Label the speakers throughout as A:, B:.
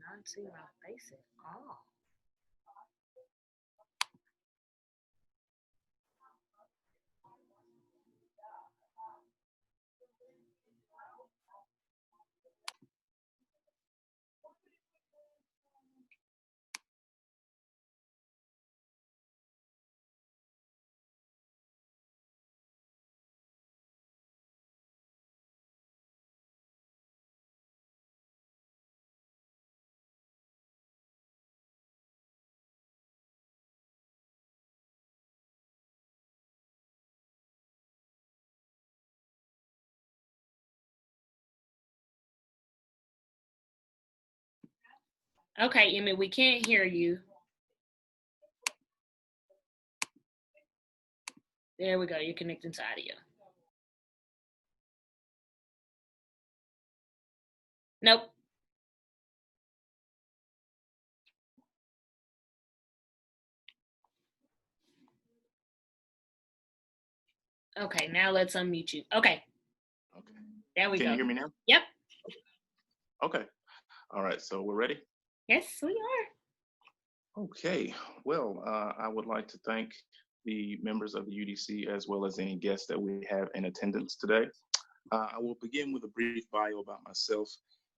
A: cannot see my face at all. Okay, Emmett, we can't hear you. There we go. You're connecting to audio. Nope. Okay, now let's unmute you. Okay.
B: Okay.
A: There we
B: Can
A: go.
B: you hear me now?
A: Yep.
B: Okay. All right. So we're ready?
A: Yes, we are.
B: Okay. Well, I would like to thank the members of the UDC as well as any guests that we have in attendance today. I will begin with a brief bio about myself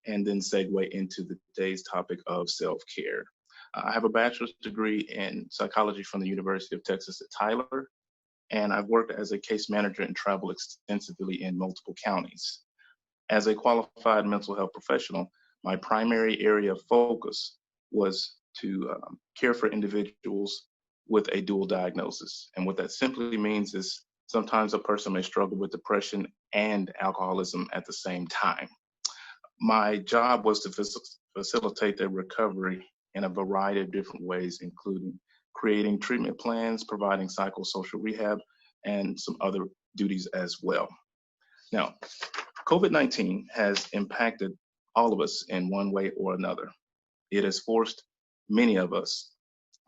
B: and then segue into today's topic of self-care. I have a bachelor's degree in psychology from the University of Texas at Tyler, and I've worked as a case manager and traveled extensively in multiple counties. As a qualified mental health professional, my primary area of focus was to care for individuals with a dual diagnosis. And what that simply means is sometimes a person may struggle with depression and alcoholism at the same time. My job was to facilitate their recovery in a variety of different ways, including creating treatment plans, providing psychosocial rehab, and some other duties as well. Now, COVID-19 has impacted all of us in one way or another. It has forced many of us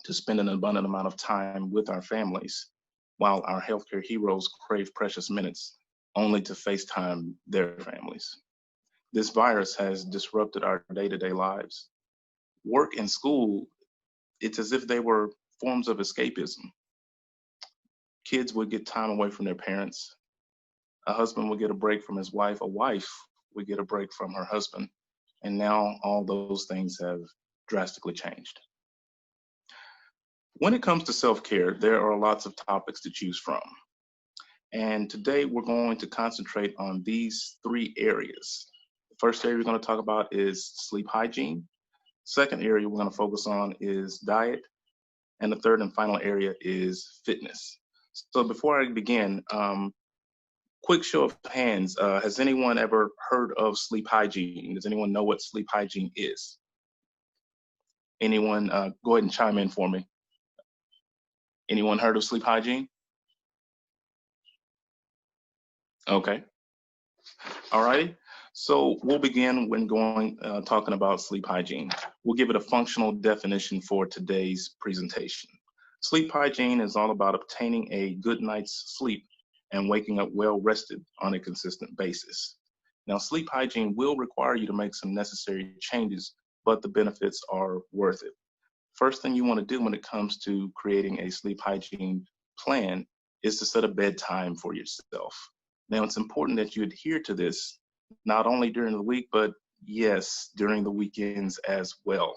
B: to spend an abundant amount of time with our families, while our healthcare heroes crave precious minutes only to FaceTime their families. This virus has disrupted our day to day lives. Work and school, it's as if they were forms of escapism. Kids would get time away from their parents. A husband would get a break from his wife. A wife would get a break from her husband. And now all those things have drastically changed. When it comes to self care, there are lots of topics to choose from. And today we're going to concentrate on these three areas. The first area we're going to talk about is sleep hygiene. Second area we're going to focus on is diet. And the third and final area is fitness. So before I begin, quick show of hands. Has anyone ever heard of sleep hygiene? Does anyone know what sleep hygiene is? Anyone, go ahead and chime in for me. Anyone heard of sleep hygiene? Okay. All righty. So we'll begin when going talking about sleep hygiene. We'll give it a functional definition for today's presentation. Sleep hygiene is all about obtaining a good night's sleep and waking up well rested on a consistent basis. Now, sleep hygiene will require you to make some necessary changes, but the benefits are worth it. First thing you want to do when it comes to creating a sleep hygiene plan is to set a bedtime for yourself. Now, it's important that you adhere to this not only during the week, but yes, during the weekends as well.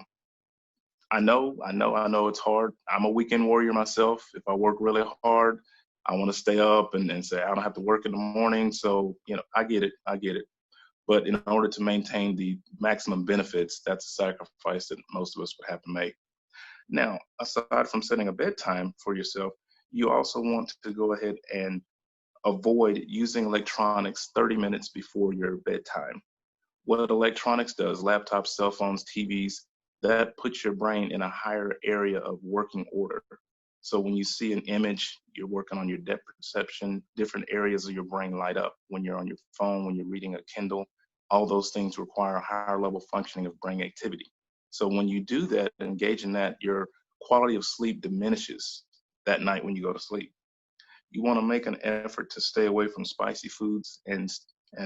B: I know it's hard. I'm a weekend warrior myself. If I work really hard, I want to stay up and say I don't have to work in the morning. So, I get it. I get it. But in order to maintain the maximum benefits, that's a sacrifice that most of us would have to make. Now, aside from setting a bedtime for yourself, you also want to go ahead and avoid using electronics 30 minutes before your bedtime. What electronics does, laptops, cell phones, TVs, that puts your brain in a higher area of working order. So when you see an image, you're working on your depth perception, different areas of your brain light up. When you're on your phone, when you're reading a Kindle, all those things require a higher level functioning of brain activity. So when you do that, engage in that, your quality of sleep diminishes that night when you go to sleep. You want to make an effort to stay away from spicy foods and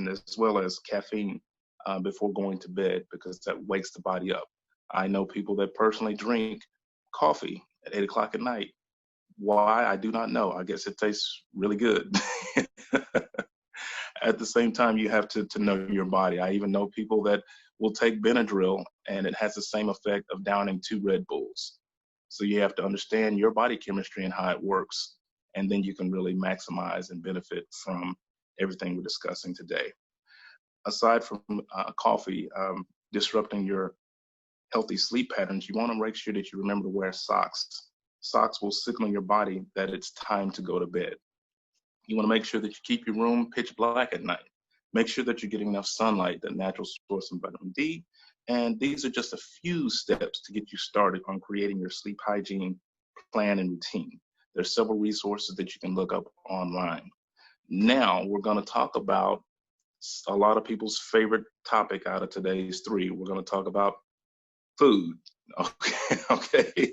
B: as well as caffeine before going to bed because that wakes the body up. I know people that personally drink coffee at 8 o'clock at night. Why? I do not know. I guess it tastes really good. At the same time, you have to know your body. I even know people that will take Benadryl and it has the same effect of downing 2 Red Bulls. So you have to understand your body chemistry and how it works. And then you can really maximize and benefit from everything we're discussing today. Aside from coffee disrupting your healthy sleep patterns, you want to make sure that you remember to wear socks. Socks will signal your body that it's time to go to bed. You want to make sure that you keep your room pitch black at night. Make sure that you're getting enough sunlight, the natural source of vitamin D. And these are just a few steps to get you started on creating your sleep hygiene plan and routine. There's several resources that you can look up online. Now we're going to talk about a lot of people's favorite topic out of today's three. We're going to talk about food. Okay. Okay.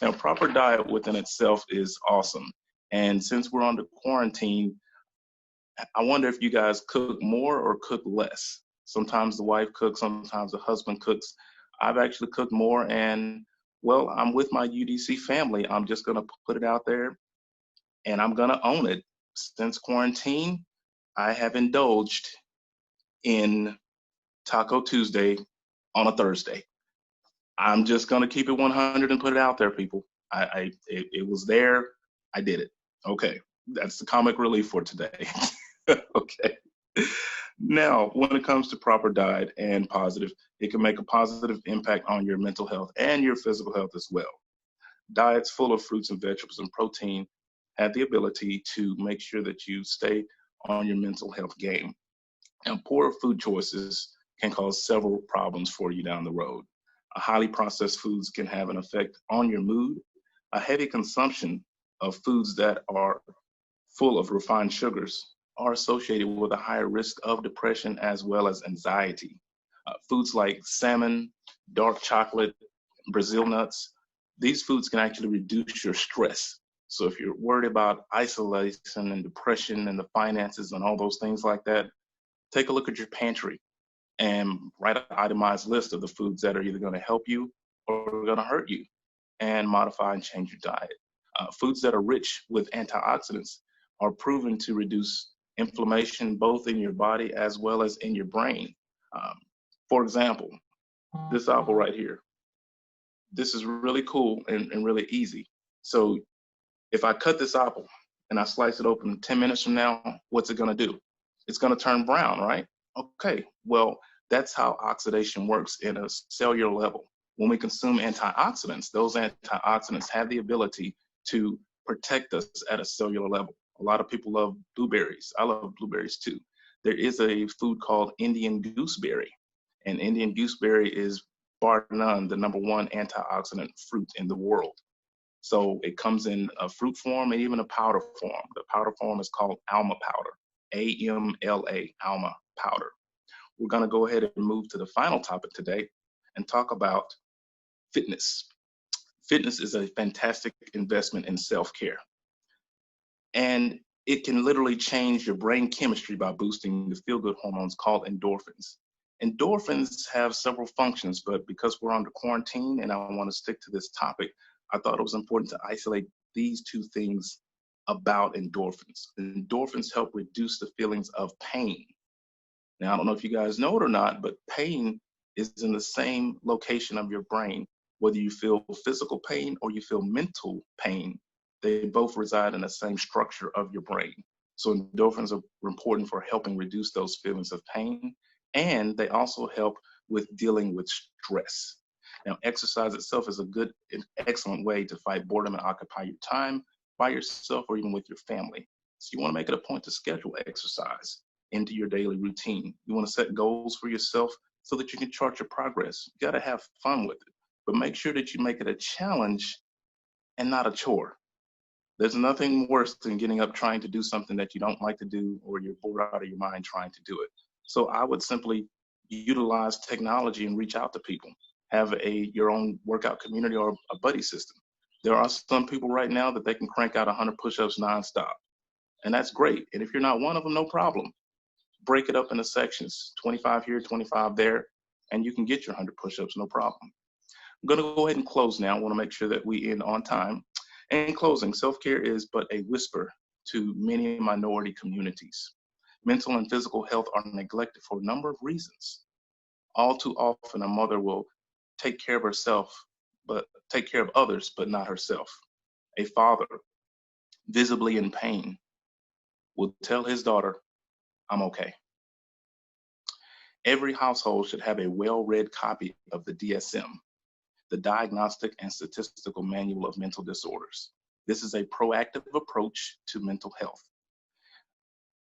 B: Now, proper diet within itself is awesome. And since we're under quarantine, I wonder if you guys cook more or cook less. Sometimes the wife cooks, sometimes the husband cooks. I've actually cooked more, and well, I'm with my UDC family. I'm just going to put it out there and I'm going to own it. Since quarantine, I have indulged in Taco Tuesday on a Thursday. I'm just gonna keep it 100 and put it out there, people. It was there. I did it. Okay, that's the comic relief for today. Okay. Now, when it comes to proper diet and positive, it can make a positive impact on your mental health and your physical health as well. Diets full of fruits and vegetables and protein have the ability to make sure that you stay on your mental health game. And poor food choices can cause several problems for you down the road. Highly processed foods can have an effect on your mood. A heavy consumption of foods that are full of refined sugars are associated with a higher risk of depression as well as anxiety. Foods like salmon, dark chocolate, Brazil nuts, these foods can actually reduce your stress. So if you're worried about isolation and depression and the finances and all those things like that, take a look at your pantry and write an itemized list of the foods that are either going to help you or going to hurt you, and modify and change your diet. Foods that are rich with antioxidants are proven to reduce inflammation both in your body as well as in your brain. Um, for example, this apple right here, this is really cool and really easy. So if I cut this apple and I slice it open 10 minutes from now, what's it going to do? It's going to turn brown, right? Okay, well, that's how oxidation works in a cellular level. When we consume antioxidants, those antioxidants have the ability to protect us at a cellular level. A lot of people love blueberries. I love blueberries too. There is a food called Indian gooseberry, and Indian gooseberry is bar none the number one antioxidant fruit in the world. So it comes in a fruit form and even a powder form. The powder form is called alma powder, AMLA, alma powder. We're going to go ahead and move to the final topic today and talk about fitness. Fitness is a fantastic investment in self-care. And it can literally change your brain chemistry by boosting the feel-good hormones called endorphins. Endorphins have several functions, but because we're under quarantine and I want to stick to this topic, I thought it was important to isolate these two things about endorphins. Endorphins help reduce the feelings of pain. Now, I don't know if you guys know it or not, but pain is in the same location of your brain. Whether you feel physical pain or you feel mental pain, they both reside in the same structure of your brain. So endorphins are important for helping reduce those feelings of pain, and they also help with dealing with stress. Now, exercise itself is a good and excellent way to fight boredom and occupy your time by yourself or even with your family. So you want to make it a point to schedule exercise into your daily routine. You want to set goals for yourself so that you can chart your progress. You got to have fun with it, but make sure that you make it a challenge and not a chore. There's nothing worse than getting up trying to do something that you don't like to do or you're bored out of your mind trying to do it. So I would simply utilize technology and reach out to people. Have your own workout community or a buddy system. There are some people right now that they can crank out 100 push-ups nonstop, and that's great. And if you're not one of them, no problem. Break it up into sections, 25 here, 25 there. and you can get your 100 push-ups, no problem. I'm going to go ahead and close now. I want to make sure that we end on time. In closing, self-care is but a whisper to many minority communities. Mental and physical health are neglected for a number of reasons. All too often, a mother will take care of herself, but take care of others, but not herself. A father, visibly in pain, will tell his daughter, I'm okay. Every household should have a well-read copy of the DSM, the Diagnostic and Statistical Manual of Mental Disorders. This is a proactive approach to mental health.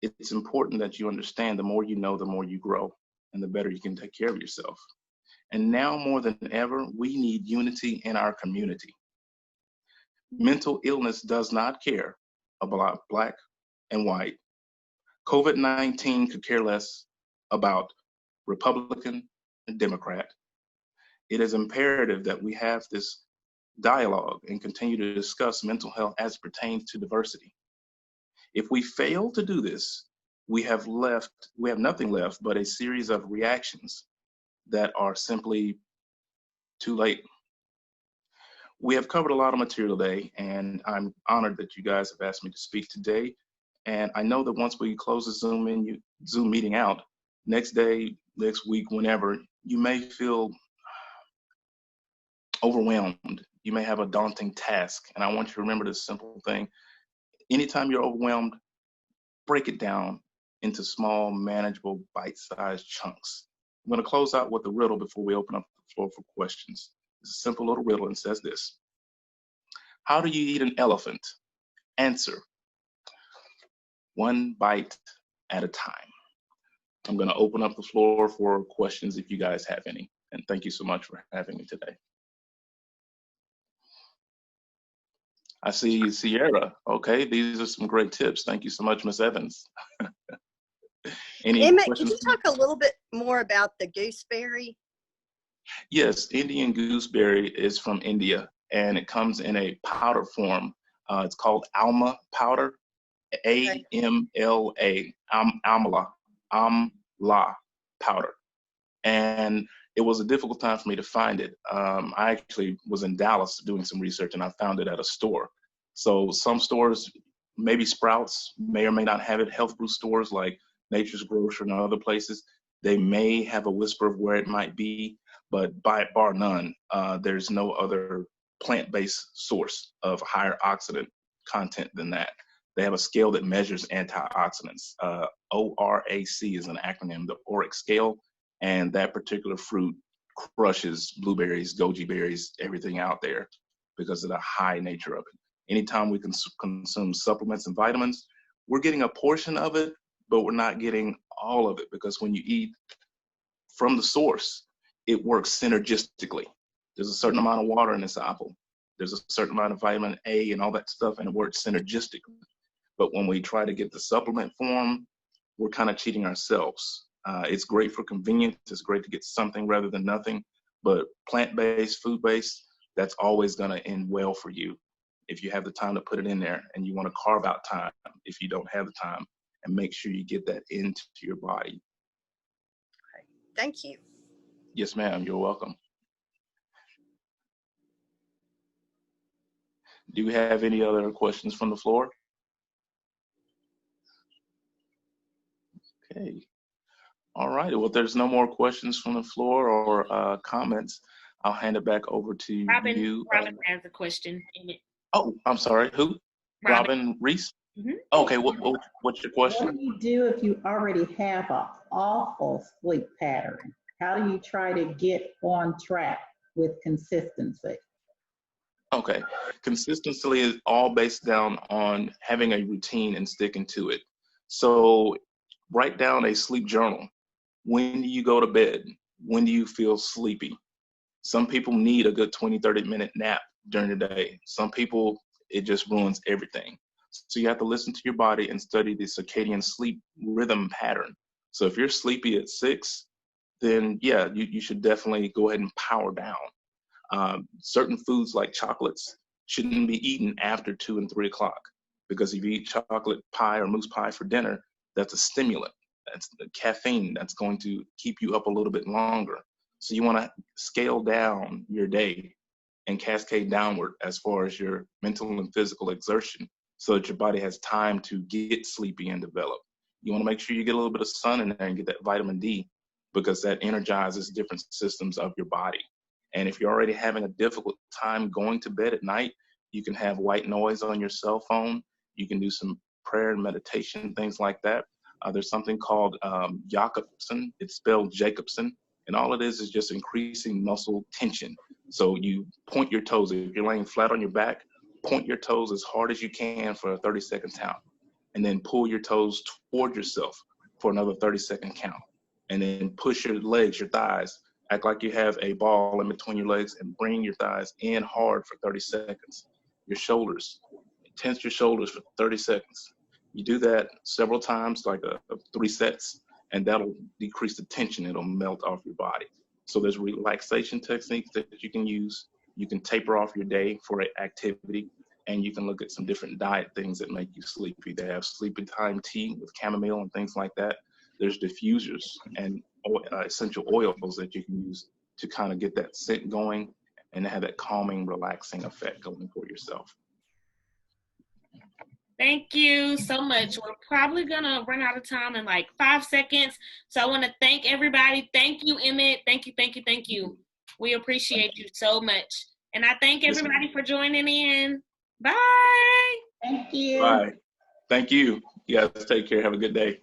B: It's important that you understand the more you know, the more you grow, and the better you can take care of yourself. And now more than ever, we need unity in our community. Mental illness does not care about Black and white. COVID-19 could care less about Republican and Democrat. It is imperative that we have this dialogue and continue to discuss mental health as it pertains to diversity. If we fail to do this, we have nothing left but a series of reactions that are simply too late. We have covered a lot of material today, and I'm honored that you guys have asked me to speak today. And I know that once we close the Zoom meeting out, next day, next week, whenever, you may feel overwhelmed. You may have a daunting task. And I want you to remember this simple thing. Anytime you're overwhelmed, break it down into small, manageable, bite-sized chunks. I'm going to close out with a riddle before we open up the floor for questions. It's a simple little riddle and says this. How do you eat an elephant? Answer, one bite at a time. I'm going to open up the floor for questions if you guys have any. And thank you so much for having me today. I see Sierra. Okay, these are some great tips. Thank you so much, Miss Evans. Any
C: Emmett, could
B: questions?
C: you talk a little bit more about the gooseberry?
B: Yes, Indian gooseberry is from India, and it comes in a powder form. It's called alma powder, AMLA, amla powder. And it was a difficult time for me to find it. I actually was in Dallas doing some research, and I found it at a store. So some stores, maybe Sprouts, may or may not have it. Health food stores like Nature's Grocery and other places, they may have a whisper of where it might be, but bar none, there's no other plant-based source of higher oxidant content than that. They have a scale that measures antioxidants. ORAC is an acronym, the ORAC scale, and that particular fruit crushes blueberries, goji berries, everything out there because of the high nature of it. Anytime we consume supplements and vitamins, we're getting a portion of it, but we're not getting all of it, because when you eat from the source, it works synergistically. There's a certain amount of water in this apple. There's a certain amount of vitamin A and all that stuff, and it works synergistically. But when we try to get the supplement form, we're kind of cheating ourselves. It's great for convenience. It's great to get something rather than nothing. But plant-based, food-based, that's always going to end well for you if you have the time to put it in there, and you want to carve out time if you don't have the time, and make sure you get that into your body.
C: Thank you.
B: Yes, ma'am. You're welcome. Do you have any other questions from the floor? Okay. All right. Well, if there's no more questions from the floor or comments, I'll hand it back over to you.
A: Robin has a question.
B: Oh, I'm sorry. Who? Robin Reese? Mm-hmm. Okay. What's your question?
D: What do you do if you already have an awful sleep pattern? How do you try to get on track with consistency?
B: Okay. Consistency is all based down on having a routine and sticking to it. So write down a sleep journal. When do you go to bed? When do you feel sleepy? Some people need a good 20, 30-minute nap during the day. Some people, it just ruins everything. So you have to listen to your body and study the circadian sleep rhythm pattern. So if you're sleepy at 6, then yeah, you should definitely go ahead and power down. Certain foods like chocolates shouldn't be eaten after 2 and 3 o'clock, because if you eat chocolate pie or mousse pie for dinner, that's a stimulant. That's the caffeine that's going to keep you up a little bit longer. So you want to scale down your day and cascade downward as far as your mental and physical exertion so that your body has time to get sleepy and develop. You want to make sure you get a little bit of sun in there and get that vitamin D, because that energizes different systems of your body. And if you're already having a difficult time going to bed at night, you can have white noise on your cell phone. You can do some prayer and meditation, things like that. There's something called Jacobson. It's spelled Jacobson. And all it is just increasing muscle tension. So you point your toes. If you're laying flat on your back, point your toes as hard as you can for a 30-second count. And then pull your toes toward yourself for another 30-second count. And then push your legs, your thighs, act like you have a ball in between your legs and bring your thighs in hard for 30 seconds. Your shoulders, tense your shoulders for 30 seconds. You do that several times, like 3 sets, and that'll decrease the tension. It'll melt off your body. So there's relaxation techniques that you can use. You can taper off your day for an activity, and you can look at some different diet things that make you sleepy. They have sleepy time tea with chamomile and things like that. There's diffusers and essential oils that you can use to kind of get that scent going and have that calming, relaxing effect going for yourself.
A: Thank you so much. We're probably going to run out of time in like 5 seconds. So I want to thank everybody. Thank you, Emmett. Thank you, thank you, thank you. We appreciate you so much. And I thank everybody for joining in. Bye.
D: Thank you.
B: Bye. Thank you. You guys take care. Have a good day.